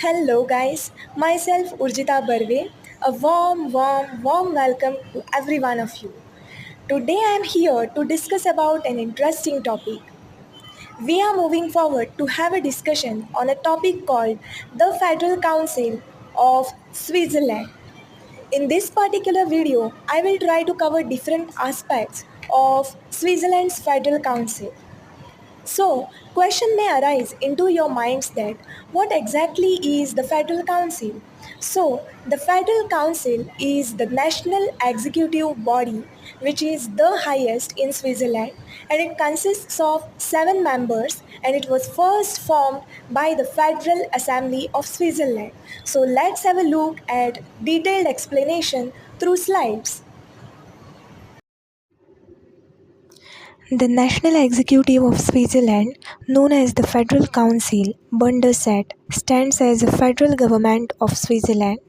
Hello guys, myself Urjita Barve. A warm welcome to every one of you. Today I am here to discuss about an interesting topic. We are moving forward to have a discussion on a topic called the Federal Council of Switzerland. In this particular video, I will try to cover different aspects of Switzerland's Federal Council. So, question may arise into your minds that what exactly is the Federal Council? So, the Federal Council is the national executive body which is the highest in Switzerland, and it consists of 7 members, and it was first formed by the Federal Assembly of Switzerland. So, let's have a look at detailed explanation through slides. The National Executive of Switzerland, known as the Federal Council, Bundesrat, stands as the federal government of Switzerland.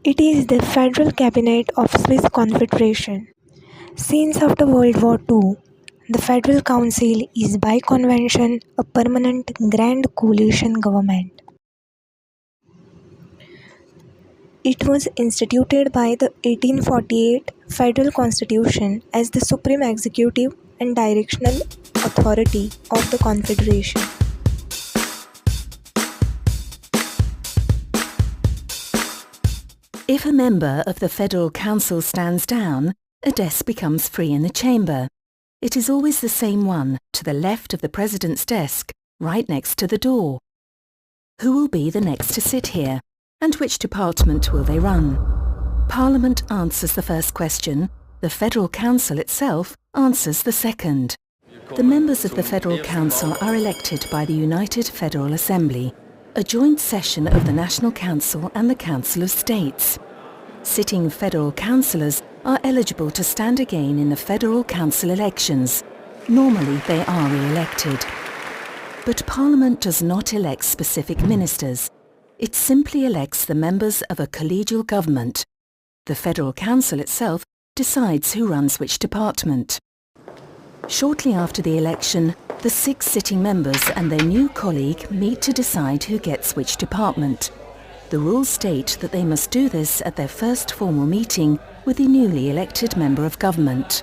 It is the federal cabinet of Swiss Confederation. Since after World War II, the Federal Council is by convention a permanent grand coalition government. It was instituted by the 1848 Federal Constitution as the supreme executive and directional authority of the Confederation. If a member of the Federal Council stands down, a desk becomes free in the chamber. It is always the same one, to the left of the President's desk, right next to the door. Who will be the next to sit here? And which department will they run? Parliament answers the first question. The Federal Council itself answers the second. The members of the Federal Council are elected by the United Federal Assembly, a joint session of the National Council and the Council of States. Sitting Federal Councillors are eligible to stand again in the Federal Council elections. Normally they are re-elected. But Parliament does not elect specific ministers. It simply elects the members of a collegial government. The Federal Council itself decides who runs which department. Shortly after the election, the 6 sitting members and their new colleague meet to decide who gets which department. The rules state that they must do this at their first formal meeting with the newly elected member of government.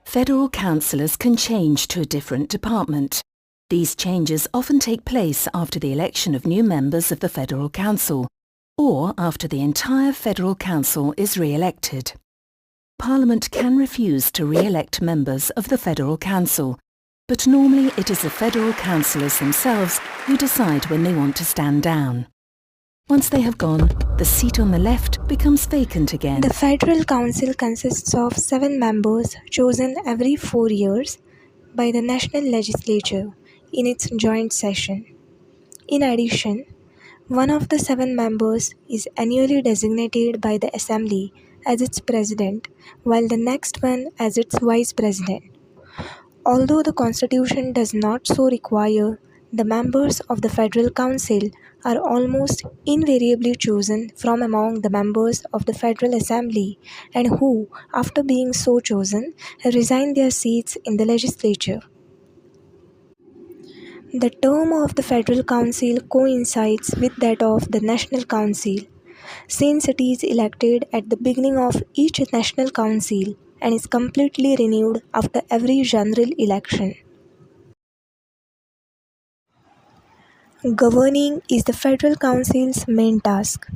Federal councillors can change to a different department. These changes often take place after the election of new members of the Federal Council, or after the entire Federal Council is re-elected. Parliament can refuse to re-elect members of the Federal Council, but normally it is the Federal Councillors themselves who decide when they want to stand down. Once they have gone, the seat on the left becomes vacant again. The Federal Council consists of 7 members chosen every 4 years by the national legislature in its joint session. In addition, one of the 7 members is annually designated by the Assembly as its president, while the next one as its vice president. Although the Constitution does not so require, the members of the Federal Council are almost invariably chosen from among the members of the Federal Assembly, and who, after being so chosen, resign their seats in the legislature. The term of the Federal Council coincides with that of the National Council, since it is elected at the beginning of each National Council and is completely renewed after every general election. Governing is the Federal Council's main task.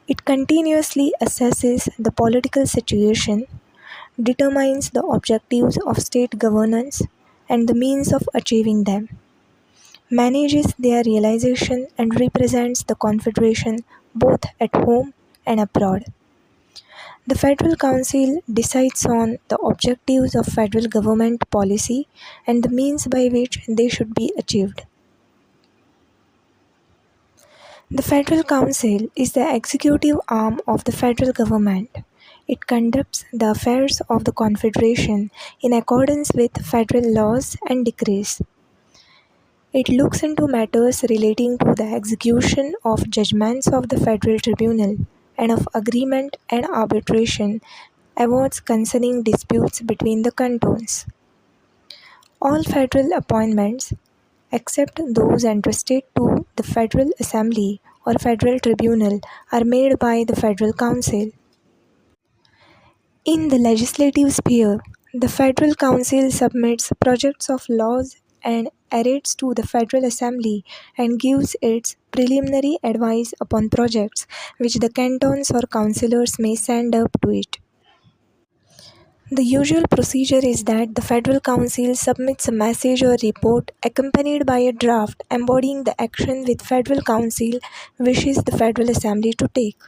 It continuously assesses the political situation, determines the objectives of state governance and the means of achieving them, manages their realization and represents the Confederation both at home and abroad. The Federal Council decides on the objectives of federal government policy and the means by which they should be achieved. The Federal Council is the executive arm of the federal government. It conducts the affairs of the Confederation in accordance with federal laws and decrees. It looks into matters relating to the execution of judgments of the Federal Tribunal and of agreement and arbitration awards concerning disputes between the cantons. All federal appointments, except those entrusted to the Federal Assembly or Federal Tribunal, are made by the Federal Council. In the legislative sphere, the Federal Council submits projects of laws and acts to the Federal Assembly and gives its preliminary advice upon projects which the cantons or councillors may send up to it. The usual procedure is that the Federal Council submits a message or report accompanied by a draft embodying the action which Federal Council wishes the Federal Assembly to take.